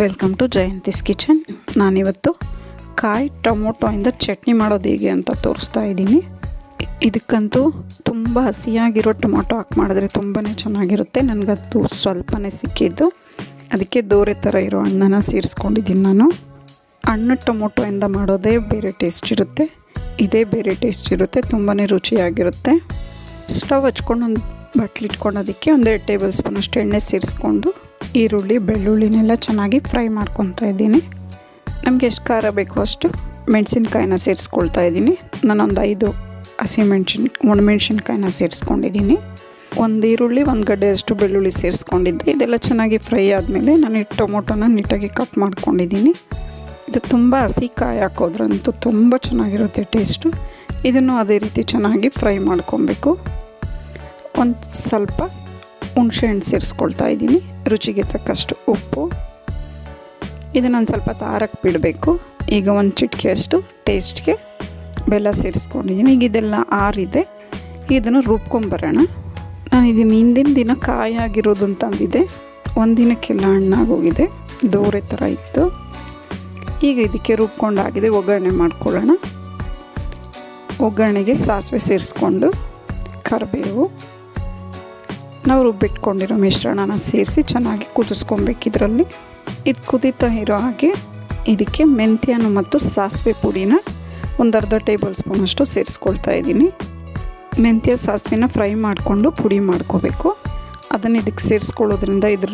Welcome to ಜಯಂತಿಸ್ kitchen. ನಾನಿವತ್ತು ಕಾಯಿ ಟೊಮೊಟೊಯಿಂದ ಚಟ್ನಿ ಮಾಡೋದು ಹೇಗೆ ಅಂತ ತೋರಿಸ್ತಾ ಇದ್ದೀನಿ. ಇದಕ್ಕಂತೂ ತುಂಬ ಹಸಿಯಾಗಿರೋ ಟೊಮೊಟೊ ಹಾಕಿ ಮಾಡಿದ್ರೆ ತುಂಬಾ ಚೆನ್ನಾಗಿರುತ್ತೆ. ನನಗಂತೂ ಸ್ವಲ್ಪನೇ ಸಿಕ್ಕಿದ್ದು, ಅದಕ್ಕೆ ದೋರೆ ಥರ ಇರೋ ಹಣ್ಣನ್ನು ಸೇರಿಸ್ಕೊಂಡಿದ್ದೀನಿ ನಾನು. ಹಣ್ಣು ಟೊಮೊಟೊಯಿಂದ ಮಾಡೋದೇ ಬೇರೆ ಟೇಸ್ಟ್ ಇರುತ್ತೆ, ಇದೇ ಬೇರೆ ಟೇಸ್ಟ್ ಇರುತ್ತೆ, ತುಂಬಾ ರುಚಿಯಾಗಿರುತ್ತೆ. ಸ್ಟವ್ ಹಚ್ಕೊಂಡು ಒಂದು ಬಟ್ಲಿಟ್ಕೊಂಡು ಅದಕ್ಕೆ 1-2 ಟೇಬಲ್ ಸ್ಪೂನಷ್ಟು ಎಣ್ಣೆ ಸೇರಿಸ್ಕೊಂಡು ಈರುಳ್ಳಿ ಬೆಳ್ಳುಳ್ಳಿನೆಲ್ಲ ಚೆನ್ನಾಗಿ ಫ್ರೈ ಮಾಡ್ಕೊತಾ ಇದ್ದೀನಿ. ನಮಗೆ ಎಷ್ಟು ಖಾರ ಬೇಕೋ ಅಷ್ಟು ಮೆಣಸಿನ್ಕಾಯಿನ ಸೇರಿಸ್ಕೊಳ್ತಾ ಇದ್ದೀನಿ. ನಾನೊಂದು 5 ಒಣಮೆಣ್ಸಿನ್ಕಾಯಿನ ಸೇರಿಸ್ಕೊಂಡಿದ್ದೀನಿ. 1 ಈರುಳ್ಳಿ 1 ಗಡ್ಡೆಯಷ್ಟು ಬೆಳ್ಳುಳ್ಳಿ ಸೇರಿಸ್ಕೊಂಡಿದ್ದೆ. ಇದೆಲ್ಲ ಚೆನ್ನಾಗಿ ಫ್ರೈ ಆದಮೇಲೆ ನಾನು ಈ ಟೊಮೊಟೊನ ನೀಟಾಗಿ ಕಟ್ ಮಾಡ್ಕೊಂಡಿದ್ದೀನಿ. ಇದು ತುಂಬ ಹಸಿ ಕಾಯಿ ಹಾಕೋದ್ರಂತೂ ತುಂಬ ಚೆನ್ನಾಗಿರುತ್ತೆ ಟೇಸ್ಟು. ಇದನ್ನು ಅದೇ ರೀತಿ ಚೆನ್ನಾಗಿ ಫ್ರೈ ಮಾಡ್ಕೊಬೇಕು. ಒಂದು ಸ್ವಲ್ಪ ಹುಣಸೆಹಣ್ಣು ಸೇರಿಸ್ಕೊಳ್ತಾ ಇದ್ದೀನಿ, ರುಚಿಗೆ ತಕ್ಕಷ್ಟು ಉಪ್ಪು. ಇದನ್ನೊಂದು ಸ್ವಲ್ಪ ತಾರಕ್ಕೆ ಬಿಡಬೇಕು. ಈಗ 1 ಚಿಟಿಕೆಯಷ್ಟು ಟೇಸ್ಟ್ಗೆ ಬೆಲ್ಲ ಸೇರಿಸ್ಕೊಂಡಿದ್ದೀನಿ. ಈಗ ಇದೆಲ್ಲ ಆರಿದೆ, ಇದನ್ನು ರುಬ್ಕೊಂಬರೋಣ. ನಾನು ಇದನ್ನು ಹಿಂದಿನ ದಿನ ಕಾಯಾಗಿರೋದು ಅಂತಂದಿದ್ದೆ, ಒಂದಿನಕ್ಕೆಲ್ಲ ಹಣ್ಣಾಗೋಗಿದೆ, ದೋರೆ ಥರ ಇತ್ತು. ಈಗ ಇದಕ್ಕೆ ರುಬ್ಕೊಂಡಾಗಿದೆ, ಒಗ್ಗರಣೆ ಮಾಡ್ಕೊಳ್ಳೋಣ. ಒಗ್ಗರಣೆಗೆ ಸಾಸಿವೆ ಸೇರಿಸ್ಕೊಂಡು ಕರಿಬೇವು, ನಾವು ರುಬ್ಬಿಟ್ಕೊಂಡಿರೋ ಮಿಶ್ರಣನ ಸೇರಿಸಿ ಚೆನ್ನಾಗಿ ಕುದಿಸ್ಕೊಬೇಕು. ಇದರಲ್ಲಿ ಇದು ಕುದೀತಾ ಇರೋ ಹಾಗೆ ಇದಕ್ಕೆ ಮೆಂತ್ಯನ ಮತ್ತು ಸಾಸಿವೆ ಪುಡಿನ 1/2 ಟೇಬಲ್ ಸ್ಪೂನಷ್ಟು ಸೇರಿಸ್ಕೊಳ್ತಾ ಇದ್ದೀನಿ. ಮೆಂತ್ಯ ಸಾಸಿವೆನ ಫ್ರೈ ಮಾಡಿಕೊಂಡು ಪುಡಿ ಮಾಡ್ಕೋಬೇಕು. ಅದನ್ನು ಇದಕ್ಕೆ ಸೇರಿಸ್ಕೊಳ್ಳೋದ್ರಿಂದ ಇದ್ರ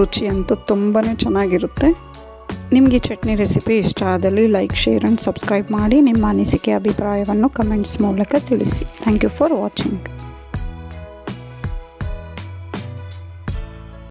ರುಚಿ ಅಂತೂ ತುಂಬಾ ಚೆನ್ನಾಗಿರುತ್ತೆ. ನಿಮಗೆ ಚಟ್ನಿ ರೆಸಿಪಿ ಇಷ್ಟ ಆದಲ್ಲಿ ಲೈಕ್, ಶೇರ್ ಆ್ಯಂಡ್ ಸಬ್ಸ್ಕ್ರೈಬ್ ಮಾಡಿ. ನಿಮ್ಮ ಅನಿಸಿಕೆ ಅಭಿಪ್ರಾಯವನ್ನು ಕಮೆಂಟ್ಸ್ ಮೂಲಕ ತಿಳಿಸಿ. Thank you for watching.